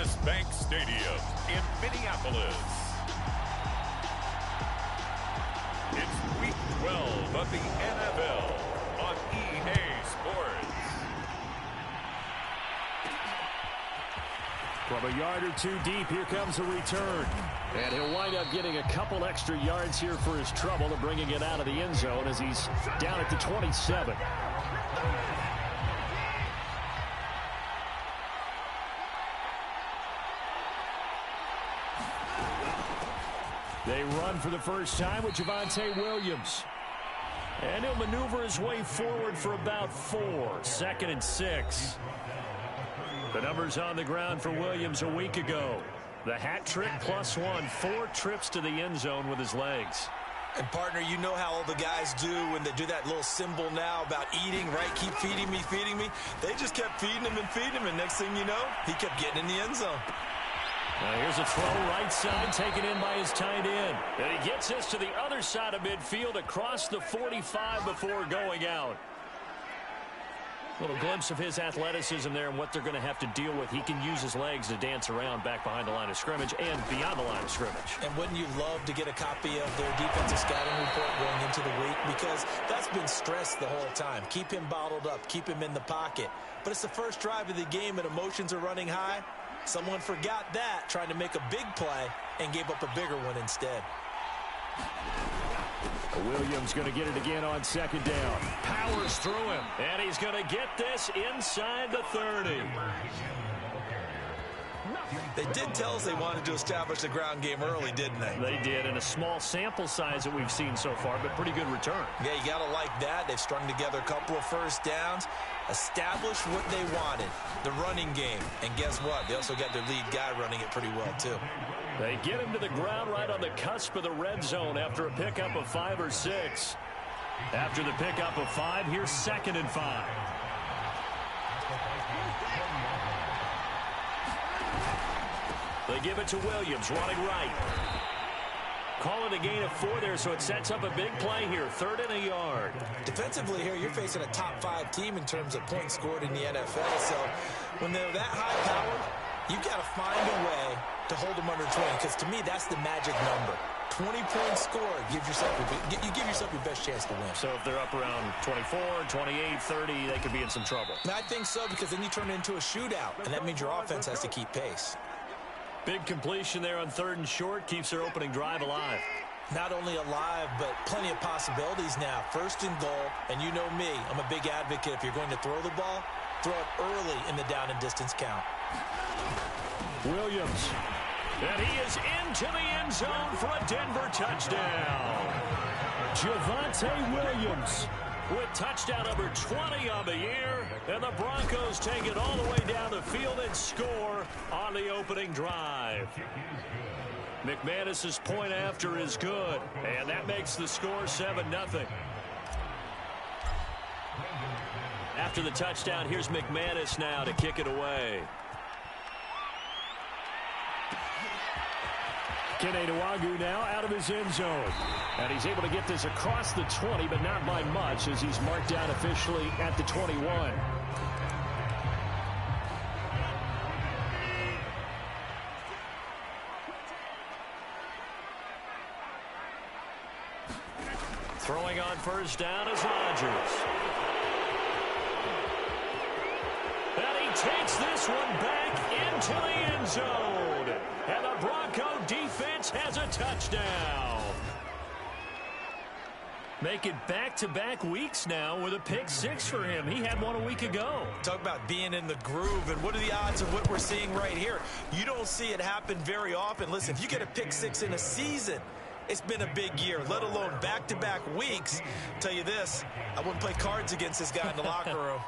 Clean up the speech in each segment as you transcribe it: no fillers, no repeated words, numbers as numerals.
U.S. Bank Stadium in Minneapolis. It's Week 12 of the NFL on EA Sports. From a yard or two deep, here comes a return. And he'll wind up getting a couple extra yards here for his trouble and bringing it out of the end zone as he's down at the 27. They run for the first time with Javonte Williams. And he'll maneuver his way forward for about 4. 2nd and 6. The numbers on the ground for Williams a week ago. The hat trick +1. 4 trips to the end zone with his legs. And, partner, you know how all the guys do when they do that little symbol now about eating, right? Keep feeding me, feeding me. They just kept feeding him and feeding him, and next thing you know, he kept getting in the end zone. Now here's a throw right side, taken in by his tight end. And he gets this to the other side of midfield across the 45 before going out. A little glimpse of his athleticism there and what they're going to have to deal with. He can use his legs to dance around back behind the line of scrimmage and beyond the line of scrimmage. And wouldn't you love to get a copy of their defensive scouting report going into the week? Because that's been stressed the whole time. Keep him bottled up. Keep him in the pocket. But it's the first drive of the game and emotions are running high. Someone forgot that, trying to make a big play, and gave up a bigger one instead. Williams going to get it again on 2nd down. Powers through him. And he's going to get this inside the 30. They did tell us they wanted to establish the ground game early, didn't they? They did, and a small sample size that we've seen so far, but pretty good return. Yeah, you got to like that. They've strung together a couple of first downs, established what they wanted, the running game. And guess what? They also got their lead guy running it pretty well, too. They get him to the ground right on the cusp of the red zone after a pickup of 5 or 6. After the pickup of 5, here's 2nd and 5. They give it to Williams, running right. Call it a gain of 4 there, so it sets up a big play here. 3rd and a yard. Defensively here, you're facing a top 5 team in terms of points scored in the NFL. So when they're that high powered, you got to find a way to hold them under 20, because to me, that's the magic number. 20 points scored, you give yourself your best chance to win. So if they're up around 24, 28, 30, they could be in some trouble. I think so, because then you turn it into a shootout, and that means your offense has to keep pace. Big completion there on 3rd and short, keeps their opening drive alive. Not only alive, but plenty of possibilities now. 1st and goal, and you know me, I'm a big advocate. If you're going to throw the ball, throw it early in the down and distance count. Williams. And he is into the end zone for a Denver touchdown. Javonte Williams with touchdown number 20 on the year. And the Broncos take it all the way down the field and score on the opening drive. McManus's point after is good. And that makes the score 7-0. After the touchdown, here's McManus now to kick it away. Kene Nwangwu now out of his end zone. And he's able to get this across the 20, but not by much, as he's marked down officially at the 21. Throwing on 1st down is Rodgers. And he takes this one back into the end zone. And the Bronco defense has a touchdown. Make it back-to-back weeks now with a pick 6 for him. He had one a week ago. Talk about being in the groove, and what are the odds of what we're seeing right here? You don't see it happen very often. Listen, if you get a pick 6 in a season, it's been a big year, let alone back-to-back weeks. I'll tell you this, I wouldn't play cards against this guy in the locker room.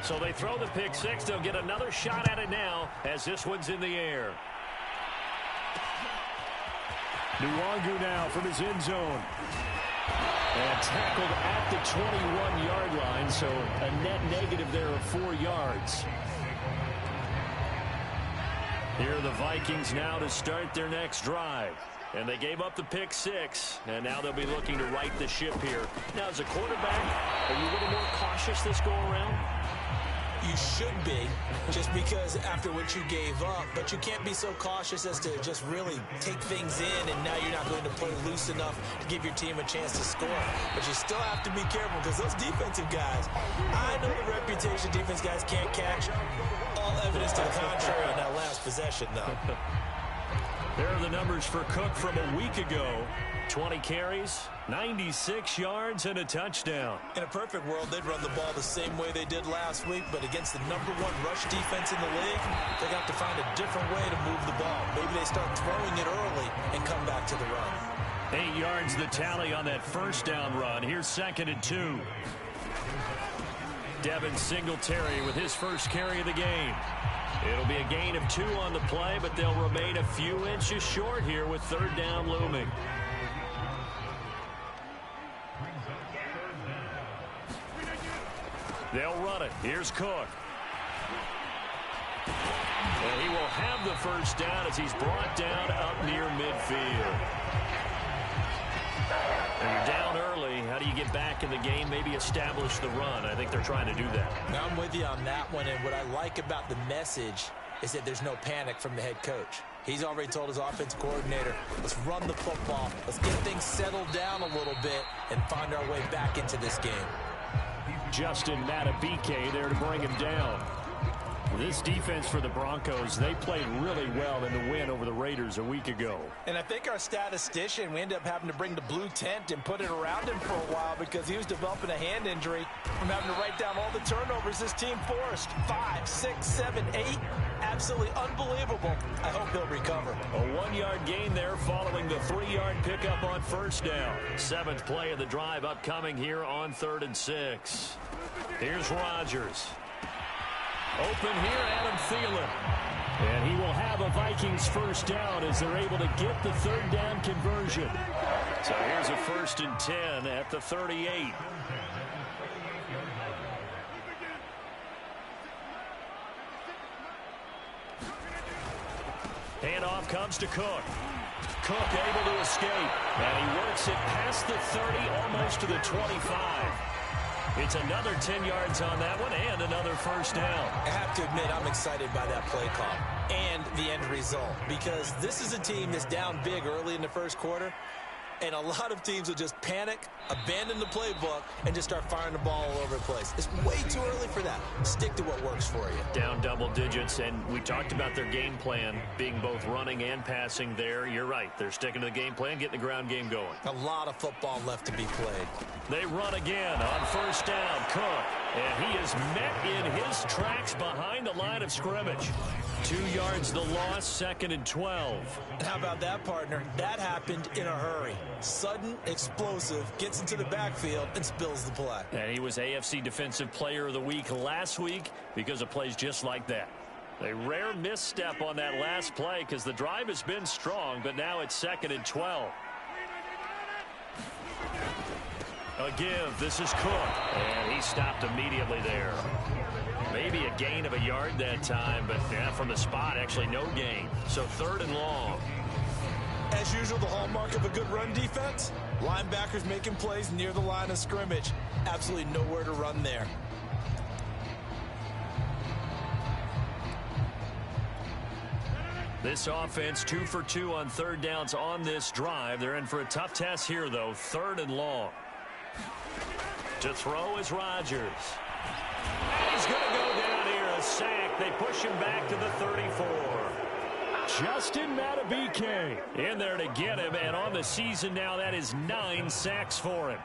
So they throw the pick 6. They'll get another shot at it now as this one's in the air. Nwangwu now from his end zone. And tackled at the 21-yard line, so a net negative there of 4 yards. Here are the Vikings now to start their next drive. And they gave up the pick 6, and now they'll be looking to right the ship here. Now, as a quarterback, are you a little more cautious this go around? You should be, just because after what you gave up, but you can't be so cautious as to just really take things in, and now you're not going to play loose enough to give your team a chance to score. But you still have to be careful, because those defensive guys, I know the reputation defense guys can't catch. All evidence to the contrary on that last possession, though. There are the numbers for Cook from a week ago. 20 carries, 96 yards, and a touchdown. In a perfect world, they'd run the ball the same way they did last week, but against the #1 rush defense in the league, they got to find a different way to move the ball. Maybe they start throwing it early and come back to the run. 8 yards the tally on that first down run. Here's 2nd and 2. Devin Singletary with his first carry of the game. It'll be a gain of 2 on the play, but they'll remain a few inches short here with 3rd down looming. They'll run it. Here's Cook. And he will have the first down as he's brought down up near midfield. And you're down early. How do you get back in the game, maybe establish the run? I think they're trying to do that. Now I'm with you on that one, and what I like about the message is that there's no panic from the head coach. He's already told his offensive coordinator, let's run the football, let's get things settled down a little bit and find our way back into this game. Justin Matabike there to bring him down. This defense for the Broncos, they played really well in the win over the Raiders a week ago. And I think our statistician, we ended up having to bring the blue tent and put it around him for a while because he was developing a hand injury from having to write down all the turnovers this team forced. 5, 6, 7, 8. Absolutely unbelievable. I hope he'll recover. A 1-yard gain there following the 3-yard pickup on first down. 7th play of the drive upcoming here on 3rd and 6. Here's Rodgers. Open here, Adam Thielen. And he will have a Vikings first down as they're able to get the 3rd down conversion. So here's a 1st and 10 at the 38. Handoff comes to Cook. Cook able to escape. And he works it past the 30, almost to the 25. It's another 10 yards on that one and another first down. I have to admit, I'm excited by that play call and the end result because this is a team that's down big early in the first quarter, and a lot of teams will just panic, abandon the playbook, and just start firing the ball all over the place. It's way too early for that. Stick to what works for you. Down double digits, and we talked about their game plan being both running and passing there. You're right. They're sticking to the game plan, getting the ground game going. A lot of football left to be played. They run again on first down. Cook, and he is met in his tracks behind the line of scrimmage. 2 yards the loss, 2nd and 12. How about that, partner? That happened in a hurry. Sudden, explosive, gets into the backfield, and spills the play. And he was AFC Defensive Player of the Week last week because of plays just like that. A rare misstep on that last play because the drive has been strong, but now it's 2nd and 12. A give. This is Cook. And he stopped immediately there. Maybe a gain of a yard that time, but yeah, from the spot, actually no gain. So 3rd and long. As usual, the hallmark of a good run defense, linebackers making plays near the line of scrimmage. Absolutely nowhere to run there. This offense 2 for 2 on 3rd downs on this drive. They're in for a tough test here, though. 3rd and long. To throw is Rodgers. And he's going to go down here, a sack. They push him back to the 34. Justin Matabike in there to get him, and on the season now, that is 9 sacks for him.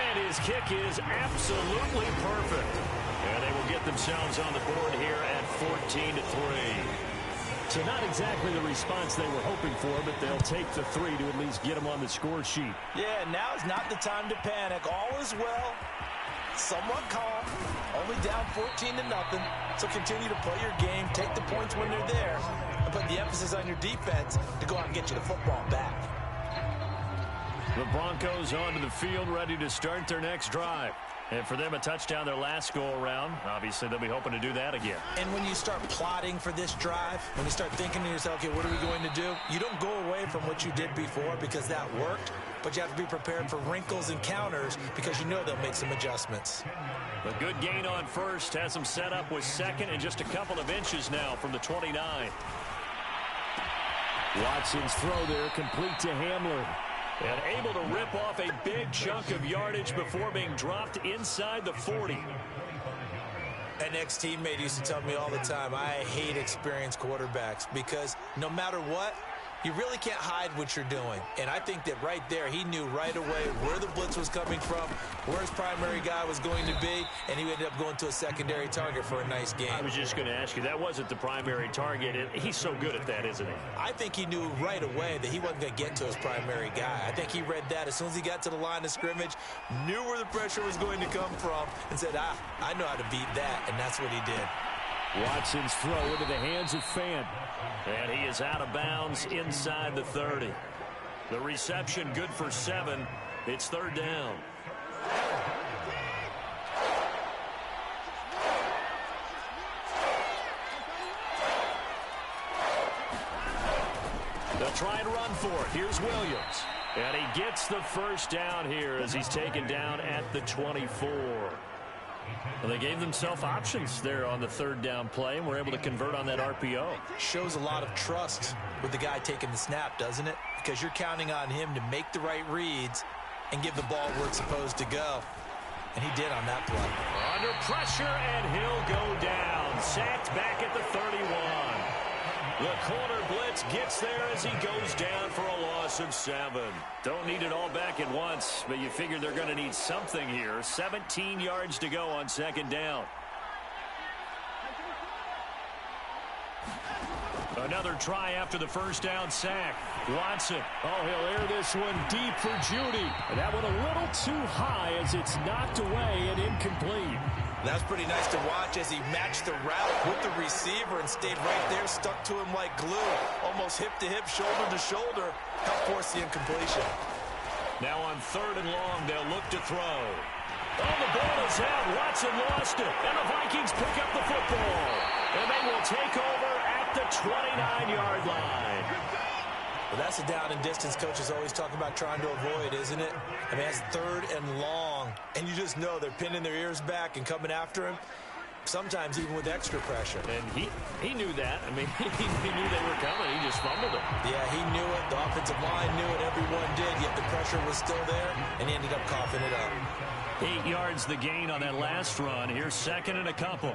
And his kick is absolutely perfect. And they will get themselves on the board here at 14-3. So not exactly the response they were hoping for, but they'll take the 3 to at least get them on the score sheet. Yeah, now is not the time to panic. All is well. Somewhat calm. Only down 14-0. So continue to play your game. Take the points when they're there. And put the emphasis on your defense to go out and get you the football back. The Broncos onto the field, ready to start their next drive. And for them, a touchdown their last go-around. Obviously, they'll be hoping to do that again. And when you start plotting for this drive, when you start thinking to yourself, okay, what are we going to do? You don't go away from what you did before because that worked. but you have to be prepared for wrinkles and counters because you know they'll make some adjustments. A good gain on first has him set up with second and just a couple of inches now from the 29. Watson's throw there complete to Hamler. And able to rip off a big chunk of yardage before being dropped inside the 40. An ex-teammate used to tell me all the time, I hate experienced quarterbacks because no matter what, you really can't hide what you're doing. And I think that right there, he knew right away where the blitz was coming from, where his primary guy was going to be, and he ended up going to a secondary target for a nice game. I was just going to ask you, that wasn't the primary target. He's so good at that, isn't he? I think he knew right away that he wasn't going to get to his primary guy. I think he read that as soon as he got to the line of scrimmage, knew where the pressure was going to come from, and said, I know how to beat that, and that's what he did. Watson's throw into the hands of Fant. And he is out of bounds inside the 30. The reception good for 7. It's third down. They'll try and run for it. Here's Williams. And he gets the first down here as he's taken down at the 24. Well, they gave themselves options there on the third down play and were able to convert on that RPO. Shows a lot of trust with the guy taking the snap, doesn't it? Because you're counting on him to make the right reads and give the ball where it's supposed to go. And he did on that play. Under pressure, and he'll go down. Sacked back at the 31. The corner blitz gets there as he goes down for a loss of 7. Don't need it all back at once, but you figure they're going to need something here. 17 yards to go on second down. Another try after the first down sack. Watson. Oh, he'll air this one deep for Judy. And that one a little too high as it's knocked away and incomplete. That's pretty nice to watch as he matched the route with the receiver and stayed right there, stuck to him like glue, almost hip to hip, shoulder to shoulder, helped force the incompletion. Now on third and long, they'll look to throw. Oh, the ball is out. Watson lost it, and the Vikings pick up the football. And they will take over at the 29-yard line. Well, that's a down and distance coaches always talk about trying to avoid, isn't it? I mean, that's third and long, and you just know they're pinning their ears back and coming after him, sometimes even with extra pressure. And he knew that. I mean, he knew they were coming. He just fumbled it. Yeah, he knew it. The offensive line knew it. Everyone did, yet the pressure was still there, and he ended up coughing it up. 8 yards the gain on that last run. Here's second and a couple.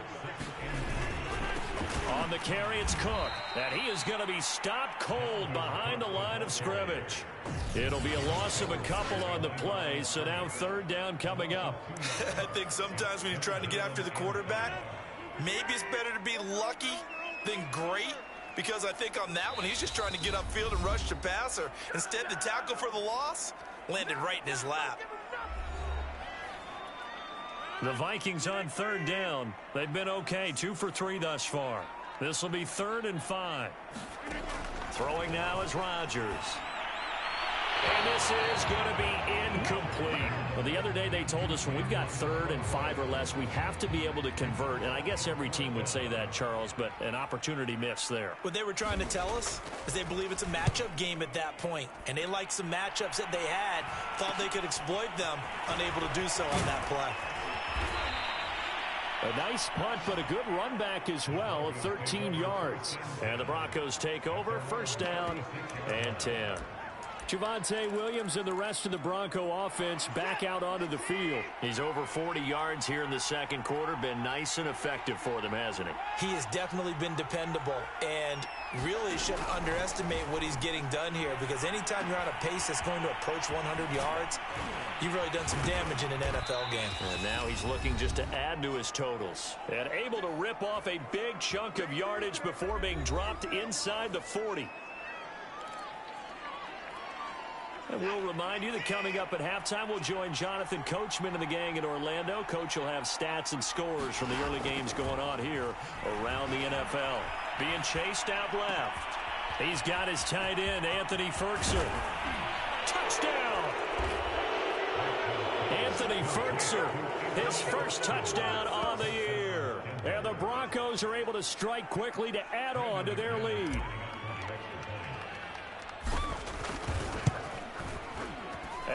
On the carry, it's Cook. And he is going to be stopped cold behind the line of scrimmage. It'll be a loss of a couple on the play, so now third down coming up. I think sometimes when you're trying to get after the quarterback, maybe it's better to be lucky than great, because I think on that one, he's just trying to get upfield and rush the passer. Instead, the tackle for the loss landed right in his lap. The Vikings on third down. They've been okay, 2 for 3 thus far. This will be 3rd and 5. Throwing now is Rodgers. And this is going to be incomplete. Well, the other day they told us when we've got 3rd and 5 or less, we have to be able to convert. And I guess every team would say that, Charles, but an opportunity missed there. What they were trying to tell us is they believe it's a matchup game at that point. And they liked some matchups that they had, thought they could exploit them, unable to do so on that play. A nice punt, but a good run back as well of 13 yards. And the Broncos take over, first down and 10. Javonte Williams and the rest of the Bronco offense back out onto the field. He's over 40 yards here in the second quarter. Been nice and effective for them, hasn't he? He has definitely been dependable, and really shouldn't underestimate what he's getting done here, because anytime you're on a pace that's going to approach 100 yards, you've really done some damage in an NFL game. And now he's looking just to add to his totals. And able to rip off a big chunk of yardage before being dropped inside the 40. And we'll remind you that coming up at halftime, we'll join Jonathan Coachman and the gang in Orlando. Coach will have stats and scores from the early games going on here around the NFL. Being chased out left. He's got his tight end, Anthony Ferkser. Touchdown! Anthony Ferkser, his first touchdown on the year. And the Broncos are able to strike quickly to add on to their lead.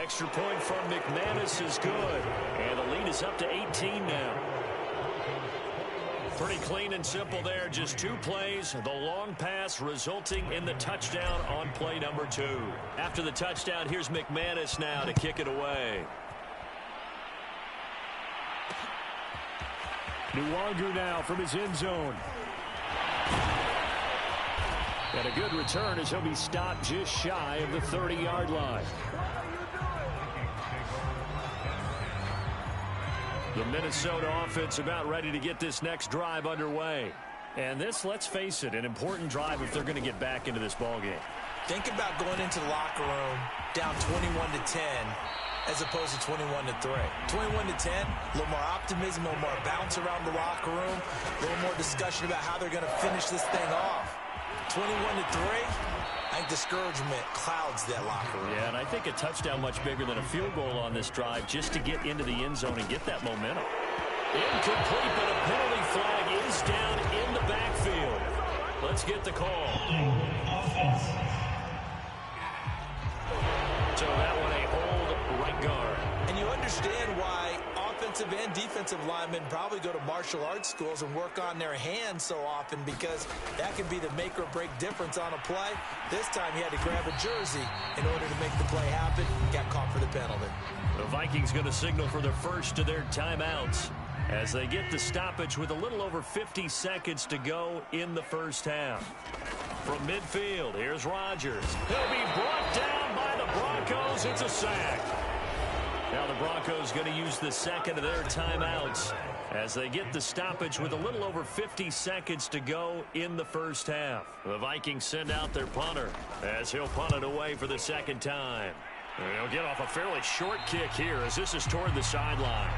Extra point from McManus is good. And the lead is up to 18 now. Pretty clean and simple there. Just 2 plays. The long pass resulting in the touchdown on play number 2. After the touchdown, here's McManus now to kick it away. Nwangu now from his end zone. And a good return as he'll be stopped just shy of the 30-yard line. The Minnesota offense about ready to get this next drive underway. And this, let's face it, an important drive if they're going to get back into this ballgame. Think about going into the locker room down 21-10 as opposed to 21-3. 21-10, a little more optimism, a little more bounce around the locker room, a little more discussion about how they're going to finish this thing off. 21-3, I think discouragement clouds that locker room. Yeah, and I think a touchdown much bigger than a field goal on this drive just to get into the end zone and get that momentum. Incomplete, but a penalty flag is down in the backfield. Let's get the call. So that one a hold right guard. And you understand why offensive and defensive linemen probably go to martial arts schools and work on their hands so often, because that can be the make or break difference on a play. This time he had to grab a jersey in order to make the play happen. Got caught for the penalty. The Vikings going to signal for the first of their timeouts as they get the stoppage with a little over 50 seconds to go in the first half. From midfield, here's Rodgers. He'll be brought down by the Broncos. It's a sack. Now the Broncos going to use the second of their timeouts as they get the stoppage with a little over 50 seconds to go in the first half. The Vikings send out their punter as he'll punt it away for the second time. And he'll get off a fairly short kick here as this is toward the sideline.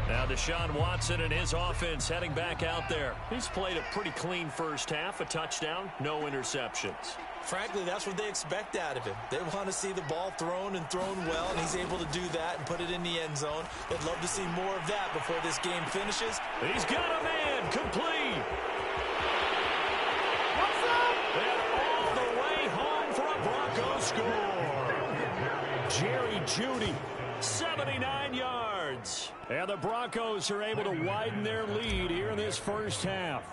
Now Deshaun Watson and his offense heading back out there. He's played a pretty clean first half, a touchdown, no interceptions. Frankly, that's what they expect out of him. They want to see the ball thrown and thrown well, and he's able to do that and put it in the end zone. They'd love to see more of that before this game finishes. He's got a man, complete. What's up? And all the way home for a Broncos score. Jerry Jeudy, 79 yards. And the Broncos are able to widen their lead here in this first half.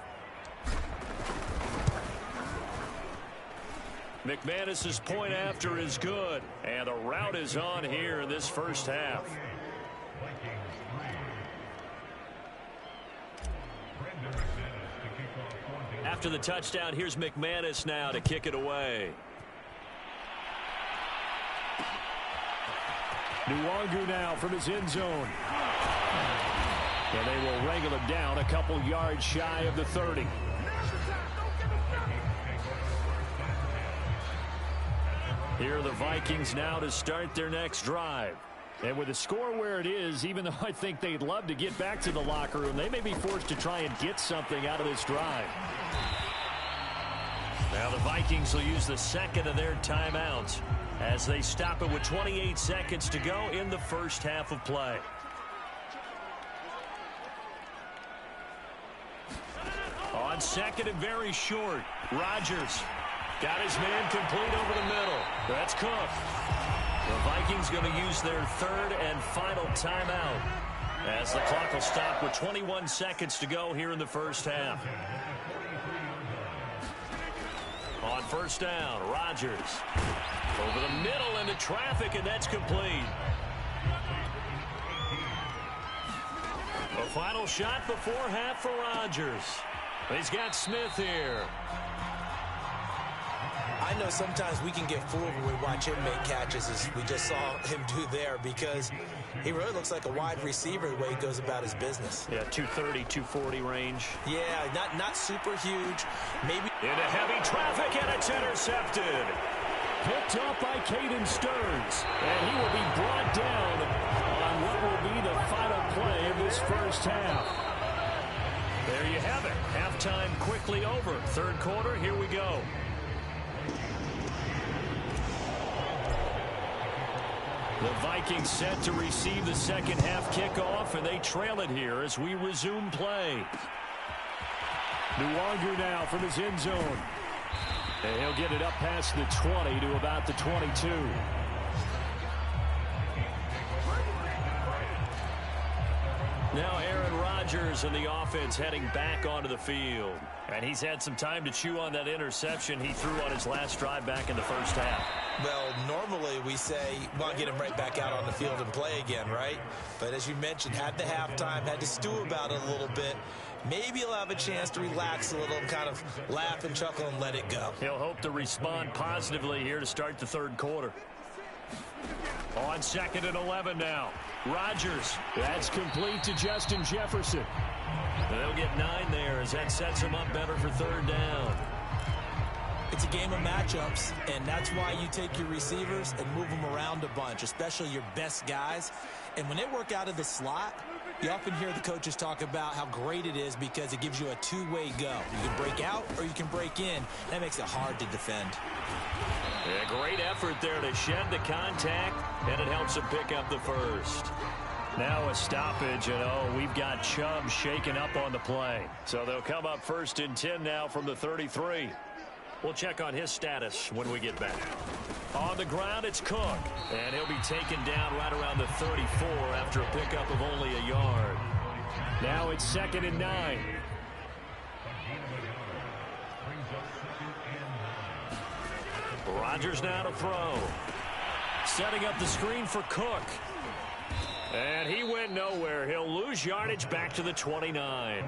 McManus's point after is good, and the route is on here in this first half. After the touchdown, here's McManus now to kick it away. Nwangu now from his end zone. And they will wrangle him down a couple yards shy of the 30. Here are the Vikings now to start their next drive. And with the score where it is, even though I think they'd love to get back to the locker room, they may be forced to try and get something out of this drive. Now the Vikings will use the second of their timeouts as they stop it with 28 seconds to go in the first half of play. On second and very short, Rodgers got his man complete over the middle. That's Cook. The Vikings going to use their third and final timeout as the clock will stop with 21 seconds to go here in the first half. On first down, Rodgers over the middle into traffic, and that's complete. A final shot before half for Rodgers. He's got Smith here. I know sometimes we can get fooled when we watch him make catches, as we just saw him do there, because he really looks like a wide receiver the way he goes about his business. Yeah, 230, 240 range. Yeah, not super huge. Maybe into heavy traffic, and it's intercepted. Picked up by Caden Stearns, and he will be brought down on what will be the final play of this first half. There you have it. Halftime quickly over. Third quarter, here we go. The Vikings set to receive the second half kickoff, and they trail it here as we resume play. Nwangu now from his end zone. And he'll get it up past the 20 to about the 22. Now Aaron Rodgers and the offense heading back onto the field. And he's had some time to chew on that interception he threw on his last drive back in the first half. Well, normally we say, well, get him right back out on the field and play again, right? But as you mentioned, had the halftime, had to stew about it a little bit. Maybe he'll have a chance to relax a little and kind of laugh and chuckle and let it go. He'll hope to respond positively here to start the third quarter. On 2nd and 11 now. Rodgers. That's complete to Justin Jefferson. They'll get 9 there as that sets him up better for third down. It's a game of matchups, and that's why you take your receivers and move them around a bunch, especially your best guys. And when they work out of the slot, you often hear the coaches talk about how great it is because it gives you a two-way go. You can break out or you can break in. That makes it hard to defend. Yeah, great effort there to shed the contact, and it helps him pick up the first. Now a stoppage, and we've got Chubb shaken up on the play. So they'll come up 1st and 10 now from the 33. We'll check on his status when we get back. On the ground, it's Cook, and he'll be taken down right around the 34 after a pickup of only a yard. Now it's 2nd and 9. Rodgers now to throw. Setting up the screen for Cook. And he went nowhere. He'll lose yardage back to the 29.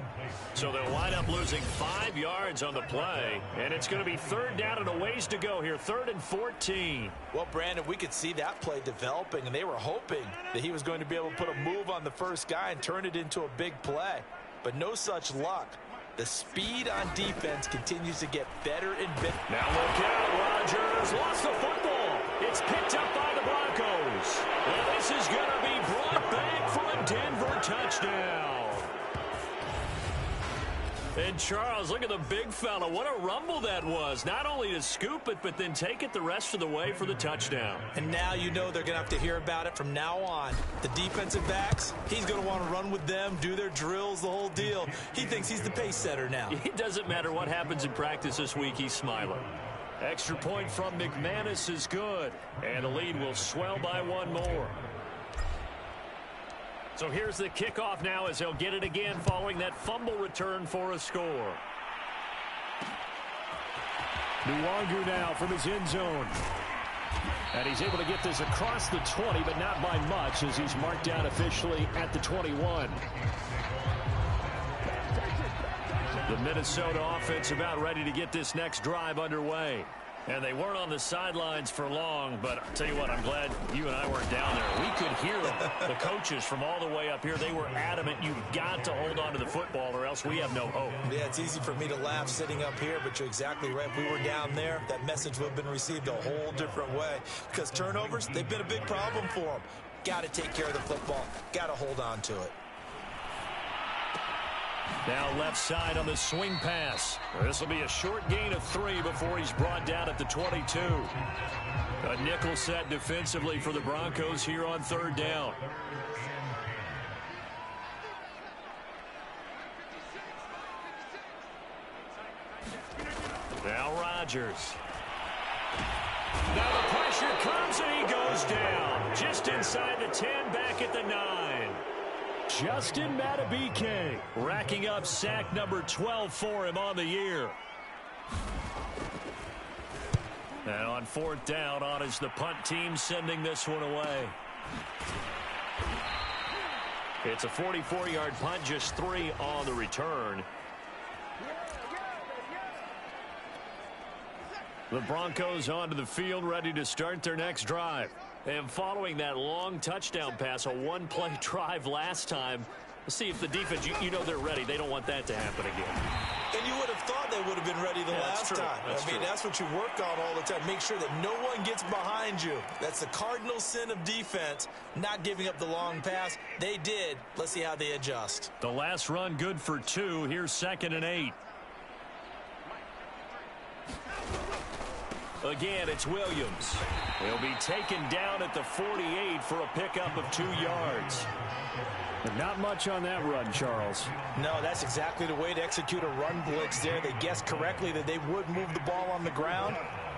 So they'll wind up losing 5 yards on the play. And it's going to be 3rd down and a ways to go here. 3rd and 14. Well, Brandon, we could see that play developing, and they were hoping that he was going to be able to put a move on the first guy and turn it into a big play. But no such luck. The speed on defense continues to get better and better. Now look out, Rodgers lost the football. It's picked up by the Broncos. Well, this is going to be brought back for a Denver touchdown. And Charles, look at the big fella. What a rumble that was. Not only to scoop it, but then take it the rest of the way for the touchdown. And now you know they're going to have to hear about it from now on. The defensive backs, he's going to want to run with them, do their drills, the whole deal. He thinks he's the pace setter now. It doesn't matter what happens in practice this week, he's smiling. Extra point from McManus is good. And the lead will swell by 1 more. So here's the kickoff now as he'll get it again following that fumble return for a score. Nwangu now from his end zone. And he's able to get this across the 20, but not by much as he's marked down officially at the 21. The Minnesota offense about ready to get this next drive underway. And they weren't on the sidelines for long, but I'll tell you what, I'm glad you and I weren't down there. We could hear the coaches from all the way up here. They were adamant, you've got to hold on to the football or else we have no hope. Yeah, it's easy for me to laugh sitting up here, but you're exactly right. If we were down there, that message would have been received a whole different way. Because turnovers, they've been a big problem for them. Got to take care of the football. Got to hold on to it. Now left side on the swing pass. This will be a short gain of 3 before he's brought down at the 22. A nickel set defensively for the Broncos here on 3rd down. Now Rodgers. Now the pressure comes and he goes down. Just inside the 10, back at the 9. Justin Madubuike racking up sack number 12 for him on the year. And on 4th down, on is the punt team sending this one away. It's a 44-yard punt, just 3 on the return. The Broncos onto the field, ready to start their next drive. And following that long touchdown pass, a 1-play drive last time, let's see if the defense, you know they're ready. They don't want that to happen again. And you would have thought they would have been ready the last time. I mean, that's what you work on all the time. Make sure that no one gets behind you. That's the cardinal sin of defense, not giving up the long pass. They did. Let's see how they adjust. The last run good for 2. Here's 2nd and 8. Again, it's Williams. He'll be taken down at the 48 for a pickup of 2 yards. But not much on that run, Charles. No, that's exactly the way to execute a run blitz there. They guessed correctly that they would move the ball on the ground,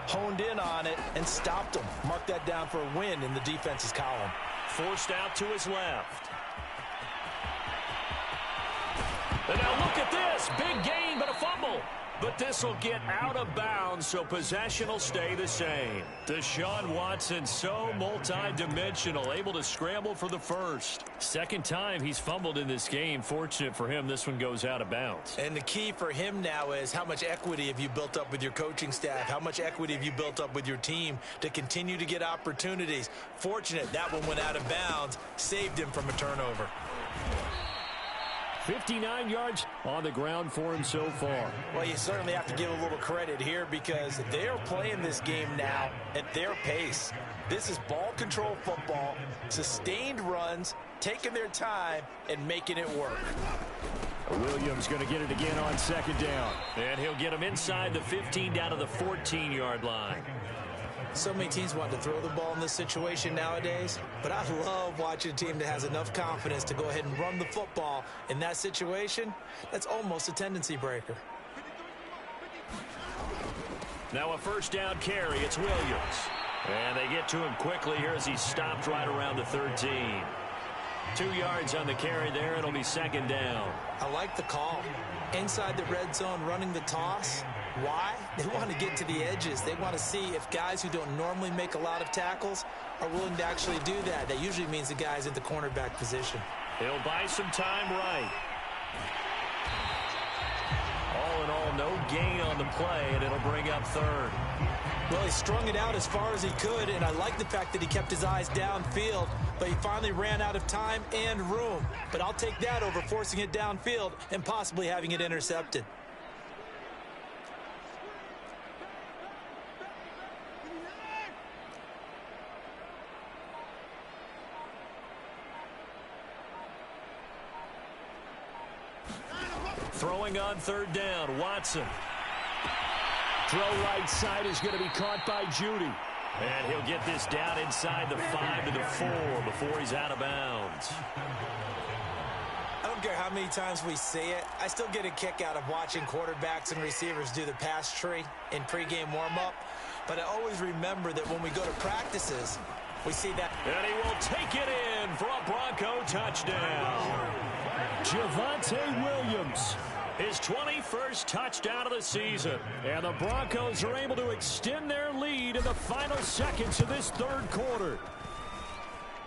honed in on it, and stopped them. Mark that down for a win in the defense's column. Forced out to his left. And now look at this. Big gain, but a fumble. But this will get out of bounds, so possession will stay the same. Deshaun Watson, so multi-dimensional, able to scramble for the first. Second time he's fumbled in this game. Fortunate for him, this one goes out of bounds. And the key for him now is how much equity have you built up with your coaching staff? How much equity have you built up with your team to continue to get opportunities? Fortunate that one went out of bounds, saved him from a turnover. 59 yards on the ground for him so far. Well, you certainly have to give a little credit here because they are playing this game now at their pace. This is ball control football, sustained runs, taking their time, and making it work. Williams going to get it again on second down. And he'll get him inside the 15 down to the 14-yard line. So many teams want to throw the ball in this situation nowadays, but I love watching a team that has enough confidence to go ahead and run the football. In that situation, that's almost a tendency breaker. Now a first down carry. It's Williams. And they get to him quickly here as he stopped right around the 13. 2 yards on the carry there. It'll be second down. I like the call. Inside the red zone, running the toss. Why? They want to get to the edges. They want to see if guys who don't normally make a lot of tackles are willing to actually do that. That usually means the guy's in the cornerback position. He'll buy some time right. All in all, no gain on the play, and it'll bring up third. Well, he strung it out as far as he could, and I like the fact that he kept his eyes downfield, but he finally ran out of time and room. But I'll take that over forcing it downfield and possibly having it intercepted. Throwing on third down, Watson. Throw right side is going to be caught by Judy. And he'll get this down inside the 5 to the 4 before he's out of bounds. I don't care how many times we say it, I still get a kick out of watching quarterbacks and receivers do the pass tree in pregame warm-up. But I always remember that when we go to practices, we see that. And he will take it in for a Bronco touchdown. Javonte Williams. His 21st touchdown of the season. And the Broncos are able to extend their lead in the final seconds of this third quarter.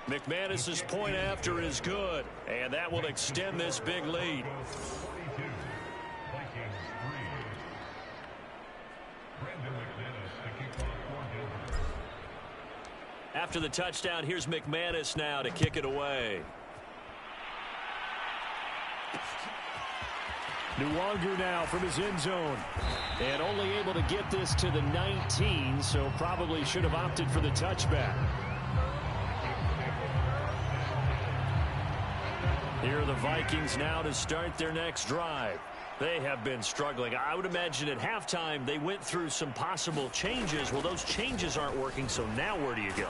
McManus's point after is good, and that will extend this big lead. After the touchdown, here's McManus now to kick it away. Nwangu now from his end zone. And only able to get this to the 19, so probably should have opted for the touchback. Here are the Vikings now to start their next drive. They have been struggling. I would imagine at halftime they went through some possible changes. Well, those changes aren't working, so now where do you go?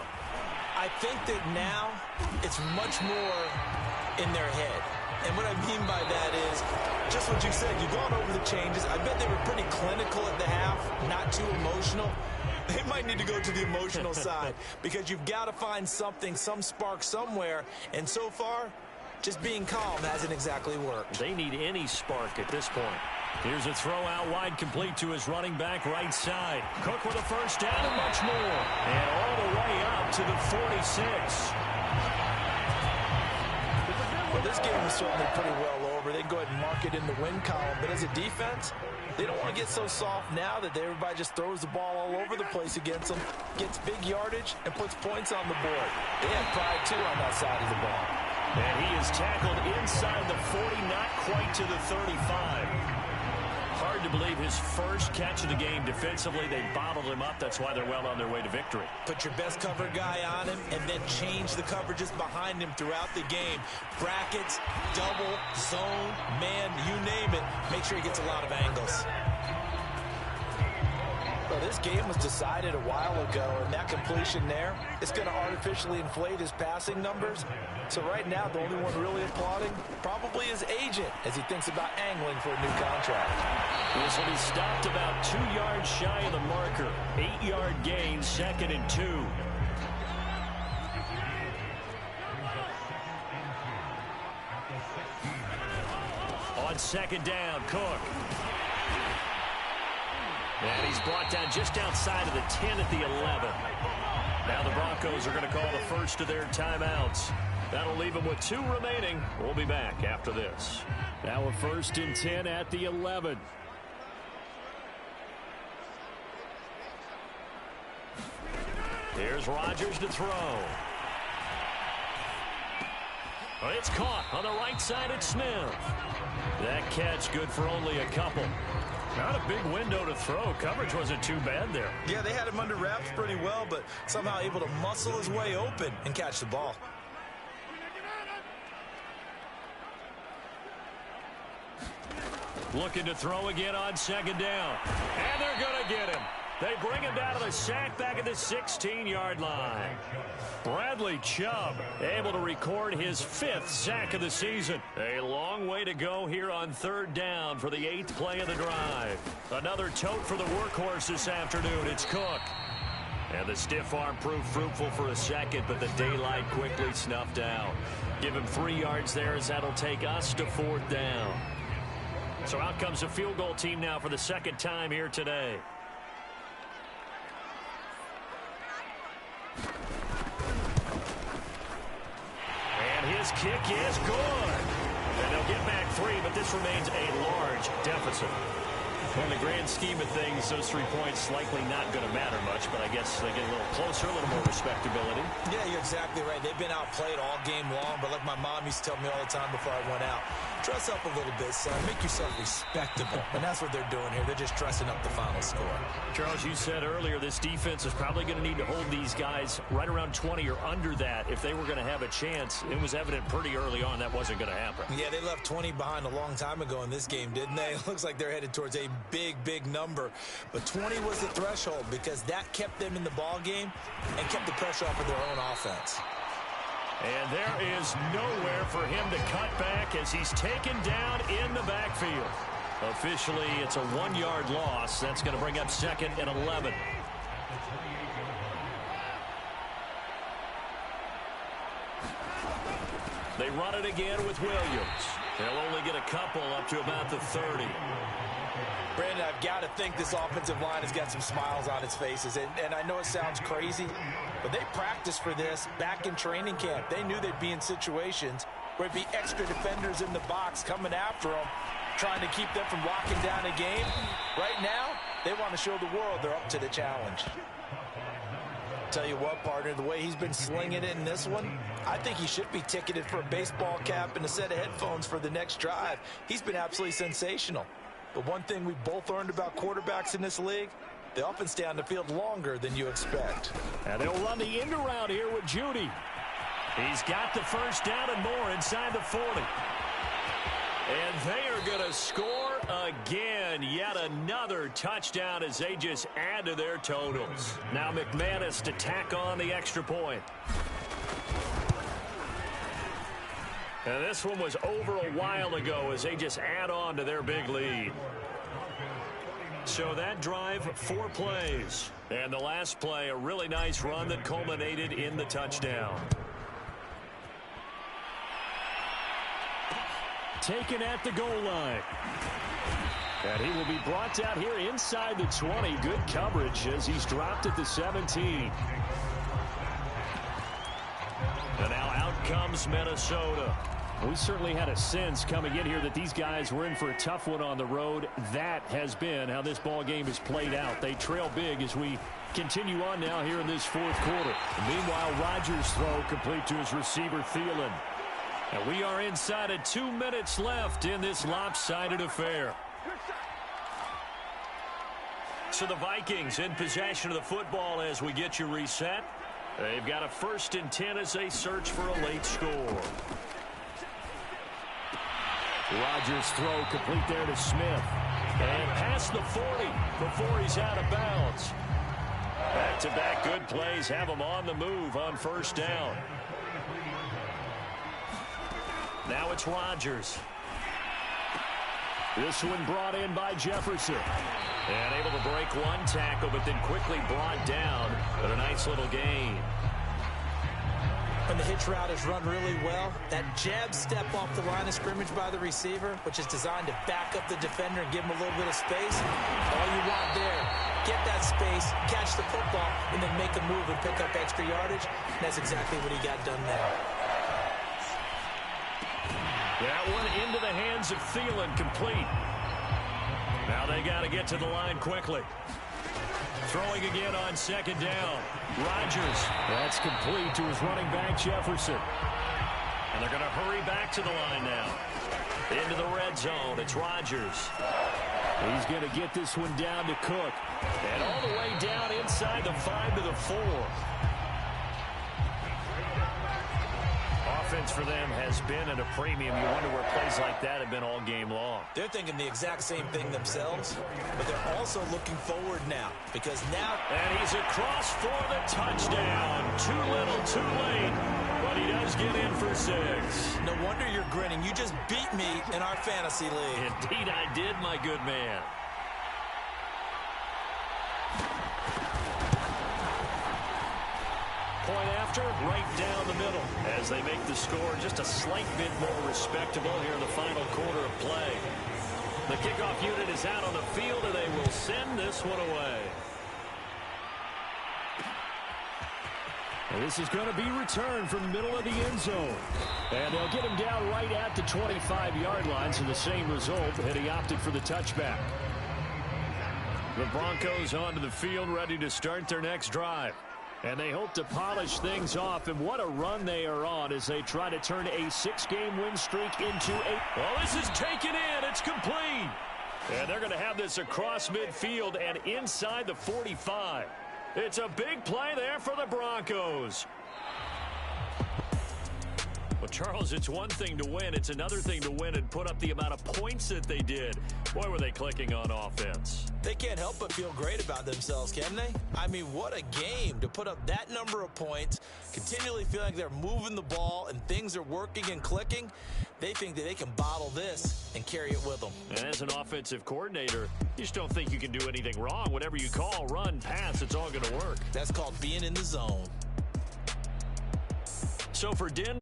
I think that now it's much more in their head. And what I mean by that is just what you said. You've gone over the changes. I bet they were pretty clinical at the half, not too emotional. They might need to go to the emotional side because you've got to find something, some spark somewhere. And so far, just being calm hasn't exactly worked. They need any spark at this point. Here's a throw out wide, complete to his running back right side. Cook with a first down and much more. And all the way up to the 46. Well, this game is certainly pretty well over. They can go ahead and mark it in the win column. But as a defense, they don't want to get so soft now that everybody just throws the ball all over the place against them, gets big yardage, and puts points on the board. They have pride, too, on that side of the ball. And he is tackled inside the 40, not quite to the 35. Hard to believe his first catch of the game defensively. They bottled him up. That's why they're well on their way to victory. Put your best cover guy on him and then change the coverages behind him throughout the game. Brackets, double, zone, man, you name it. Make sure he gets a lot of angles. Well, this game was decided a while ago, and that completion there, it's going to artificially inflate his passing numbers. So right now, the only one really applauding probably his agent as he thinks about angling for a new contract. This will be stopped about 2 yards shy of the marker. 8-yard gain, 2nd and 2. On 2nd down, Cook. And he's brought down just outside of the 10 at the 11. Now the Broncos are going to call the first of their timeouts. That'll leave them with 2 remaining. We'll be back after this. Now a 1st and 10 at the 11. Here's Rodgers to throw. It's caught on the right side at Smith. That catch good for only a couple. Not a big window to throw. Coverage wasn't too bad there. Yeah, they had him under wraps pretty well, but somehow able to muscle his way open and catch the ball. Looking to throw again on 2nd down. And they're going to get him. They bring him down to the sack back at the 16-yard line. Bradley Chubb able to record his 5th sack of the season. A long way to go here on 3rd down for the 8th play of the drive. Another tote for the workhorse this afternoon. It's Cook. And the stiff arm proved fruitful for a second, but the daylight quickly snuffed out. Give him 3 yards there as that'll take us to 4th down. So out comes the field goal team now for the 2nd time here today. His kick is good. And they'll get back 3, but this remains a large deficit. In the grand scheme of things, those 3 points likely not going to matter much, but I guess they get a little closer, a little more respectability. Yeah, you're exactly right. They've been outplayed all game long, but like my mom used to tell me all the time before I went out, dress up a little bit, son. Make yourself respectable. And that's what they're doing here. They're just dressing up the final score. Charles, you said earlier this defense is probably going to need to hold these guys right around 20 or under that if they were going to have a chance. It was evident pretty early on that wasn't going to happen. Yeah, they left 20 behind a long time ago in this game, didn't they? It looks like they're headed towards a big number. But 20 was the threshold because that kept them in the ball game and kept the pressure off of their own offense. And there is nowhere for him to cut back as he's taken down in the backfield. Officially, it's a 1-yard loss. That's going to bring up 2nd and 11. They run it again with Williams. They'll only get a couple up to about the 30. Brandon, I've got to think this offensive line has got some smiles on its faces. And I know it sounds crazy, but they practiced for this back in training camp. They knew they'd be in situations where it'd be extra defenders in the box coming after them, trying to keep them from locking down a game. Right now, they want to show the world they're up to the challenge. Tell you what, partner, the way he's been slinging it in this one, I think he should be ticketed for a baseball cap and a set of headphones for the next drive. He's been absolutely sensational. But one thing we both learned about quarterbacks in this league, they often stay on the field longer than you expect. And they'll run the end around here with Judy. He's got the first down and more inside the 40. And they are going to score again. Yet another touchdown as they just add to their totals. Now McManus to tack on the extra point. And this one was over a while ago as they just add on to their big lead. So that drive, 4 plays. And the last play, a really nice run that culminated in the touchdown. Taken at the goal line. And he will be brought down here inside the 20. Good coverage as he's dropped at the 17. And now out comes Minnesota. We certainly had a sense coming in here that these guys were in for a tough one on the road. That has been how this ball game has played out. They trail big as we continue on now here in this 4th quarter. Meanwhile, Rodgers' throw complete to his receiver, Thielen. And we are inside of 2 minutes left in this lopsided affair. So the Vikings in possession of the football as we get you reset. They've got a 1st and 10 as they search for a late score. Rodgers' throw complete there to Smith. And past the 40 before he's out of bounds. Back-to-back good plays have him on the move on first down. Now it's Rodgers. This one brought in by Jefferson. And able to break one tackle, but then quickly brought down. But a nice little gain. When the hitch route is run really well, that jab step off the line of scrimmage by the receiver, which is designed to back up the defender and give him a little bit of space, all you want there, get that space, catch the football, and then make a move and pick up extra yardage. And that's exactly what he got done there. That one into the hands of Thielen, complete. Now they got to get to the line quickly. Throwing again on second down. Rodgers. That's complete to his running back, Jefferson. And they're going to hurry back to the line now. Into the red zone. It's Rodgers. He's going to get this one down to Cook. And all the way down inside the 5 to the 4. Offense for them has been at a premium. You wonder where plays like that have been all game long. They're thinking the exact same thing themselves, but they're also looking forward now because now... And he's across for the touchdown. Too little, too late, but he does get in for 6. No wonder you're grinning. You just beat me in our fantasy league. Indeed I did, my good man. Point after, right down the middle as they make the score just a slight bit more respectable here in the final quarter of play. The kickoff unit is out on the field, and they will send this one away. And this is going to be returned from the middle of the end zone. And they'll get him down right at the 25-yard line, so the same result, and he opted for the touchback. The Broncos onto the field, ready to start their next drive. And they hope to polish things off, and what a run they are on as they try to turn a 6-game win streak into a... Well, this is taken in. It's complete. And they're going to have this across midfield and inside the 45. It's a big play there for the Broncos. Well, Charles, it's one thing to win. It's another thing to win and put up the amount of points that they did. Boy, were they clicking on offense. They can't help but feel great about themselves, can they? I mean, what a game to put up that number of points, continually feel like they're moving the ball and things are working and clicking. They think that they can bottle this and carry it with them. And as an offensive coordinator, you just don't think you can do anything wrong. Whatever you call, run, pass, it's all going to work. That's called being in the zone. So for Denver.